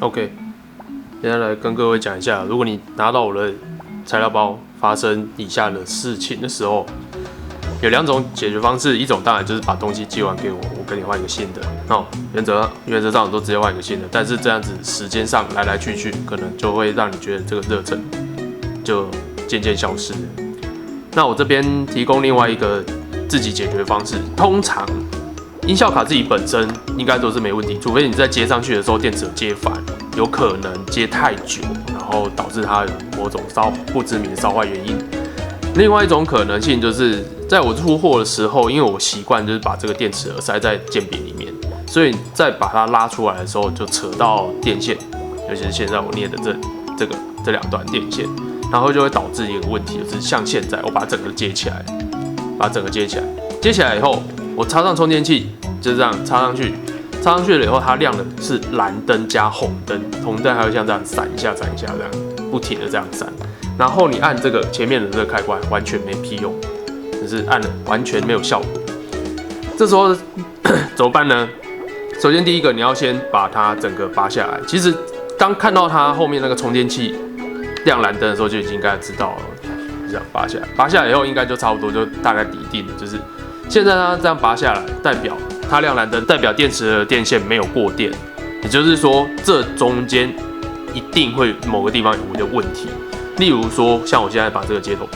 OK， 现在来跟各位讲一下，如果你拿到我的材料包发生以下的事情的时候，有2种解决方式，一种当然就是把东西寄还给我，我给你换一个新的。原则上我都直接换一个新的，但是这样子时间上来来去去，可能就会让你觉得这个热忱就渐渐消失了。那我这边提供另外一个自己解决方式，通常音效卡自己本身应该都是没问题，除非你在接上去的时候电池有接反，有可能接太久，然后导致它有某种不知名的烧坏原因。另外一种可能性就是在我出货的时候，因为我习惯就是把这个电池盒塞在键柄里面，所以在把它拉出来的时候就扯到电线，尤其是现在我捏的这2段电线，然后就会导致一个问题，就是像现在我把整个接起来，接起来以后。我插上充电器，就这样插上去了以后，它亮的是蓝灯加红灯，红灯还会像这样闪一下这样，不停的这样闪。然后你按这个前面的这个开关，完全没屁用，就是按了完全没有效果。这时候怎么办呢？首先第一个，你要先把它整个拔下来。其实当看到它后面那个充电器亮蓝灯的时候，就已经应该知道了。这样拔下来，拔下来以后应该就差不多，就大概底定了，就是。现在它这样拔下来，代表它亮蓝灯，代表电池的电线没有过电，也就是说，这中间一定会某个地方有问题。例如说，像我现在把这个接头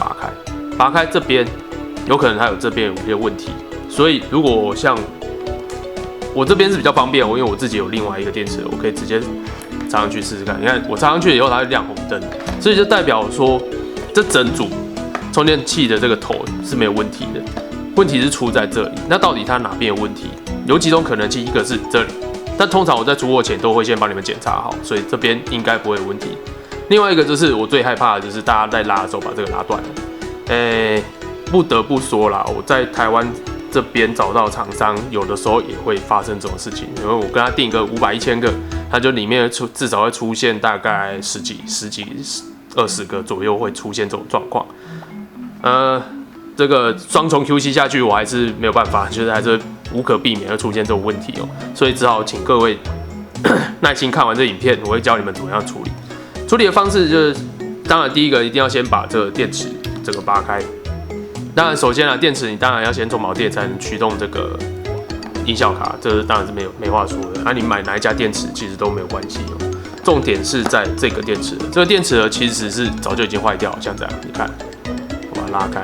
拔开这边，有可能它有这边有一些问题。所以，如果像我这边是比较方便，因为我自己有另外一个电池，我可以直接插上去试试看。你看，我插上去以后，它会亮红灯，所以就代表说，这整组充电器的这个头是没有问题的。问题是出在这里，那到底它哪边有问题？有几种可能性，一个是这里，但通常我在出货前都会先帮你们检查好，所以这边应该不会有问题。另外一个就是我最害怕的就是大家在拉的时候把这个拉断了。不得不说啦，我在台湾这边找到厂商，有的时候也会发生这种事情，因为我跟他订个500、1000个，它就里面至少会出现大概十几、20个左右会出现这种状况。这个双重 QC 下去，我还是没有办法，就是还是无可避免会出现这种问题哦，所以只好请各位耐心看完这影片，我会教你们怎么样处理。处理的方式就是，当然第一个一定要先把这个电池整个拔开。当然，首先啊，电池你当然要先充饱电才能驱动这个音效卡，这当然是没话说的。你买哪一家电池其实都没有关系哦。重点是在这个电池，这个电池其实是早就已经坏掉，像这样，你看，我把它拉开。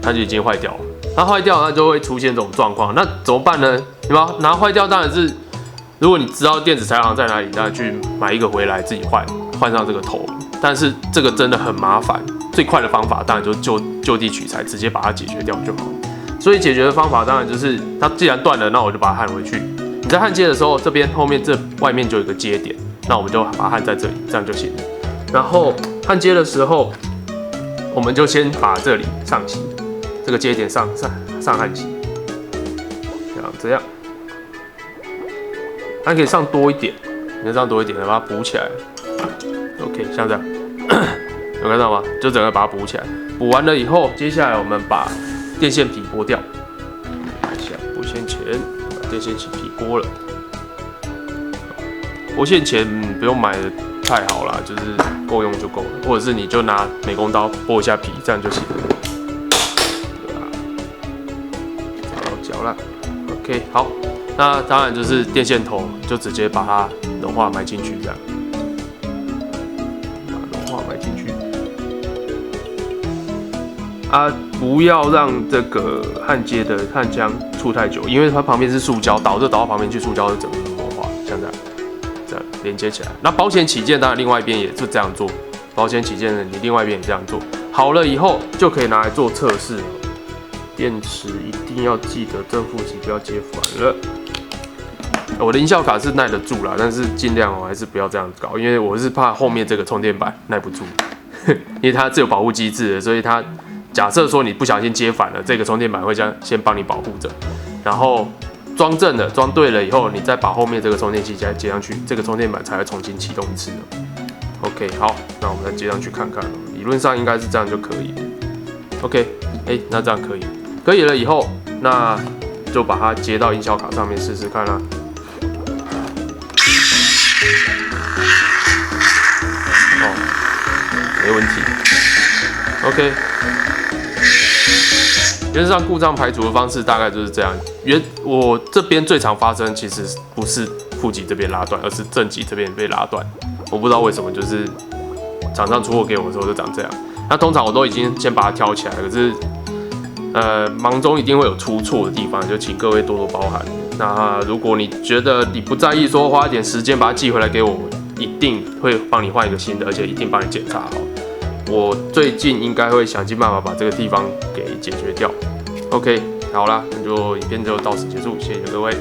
它就已经坏掉了，它坏掉，它就会出现这种状况。那怎么办呢？对吧？拿坏掉当然是，如果你知道电子材料行在哪里，当然去买一个回来自己换上这个头。但是这个真的很麻烦，最快的方法当然就就地取材，直接把它解决掉就好。所以解决的方法当然就是，它既然断了，那我就把它焊回去。你在焊接的时候，这边后面这外面就有一个接点，那我们就把它焊在这里，这样就行了。然后焊接的时候，我们就先把这里上漆。这个接点上焊漆，这样，它可以上多一点，你看上多一点，把它补起来。OK， 像这样，有看到吗？就整个把它补起来。补完了以后，接下来我们把电线皮剥掉。剥线前把电线皮剥了。剥线前不用买的太好啦，就是够用就够了，或者是你就拿美工刀剥一下皮，这样就行了。OK， 好，那当然就是电线头，就直接把它融化埋进去，这样，把融化埋进去。不要让这个焊接的焊浆处太久，因为它旁边是塑胶，导到旁边去，塑胶就整个融化，像这样连接起来。那保险起见，当然另外一边也是这样做，保险起见，你另外一边也这样做。好了以后就可以拿来做测试了。电池一定要记得正负极不要接反了。我的音效卡是耐得住啦，但是尽量还是不要这样搞，因为我是怕后面这个充电板耐不住，因为它是有保护机制的，所以它假设说你不小心接反了，这个充电板会先帮你保护着，然后装正了、装对了以后，你再把后面这个充电器接上去，这个充电板才会重新启动一次。OK， 好，那我们再接上去看看，理论上应该是这样就可以了。OK， 那这样可以。可以了以后，那就把它接到音效卡上面试试看啦。没问题。OK， 原则上故障排除的方式大概就是这样。我这边最常发生其实不是负极这边拉断，而是正极这边被拉断。我不知道为什么，就是厂商出货给我的时候就长这样。那通常我都已经先把它挑起来，可是忙中一定会有出错的地方，就请各位多多包涵。那如果你觉得你不在意，说花一点时间把它寄回来给我，一定会帮你换一个新的，而且一定帮你检查好。我最近应该会想尽办法把这个地方给解决掉。OK， 好啦，那就影片就到此结束，谢谢各位。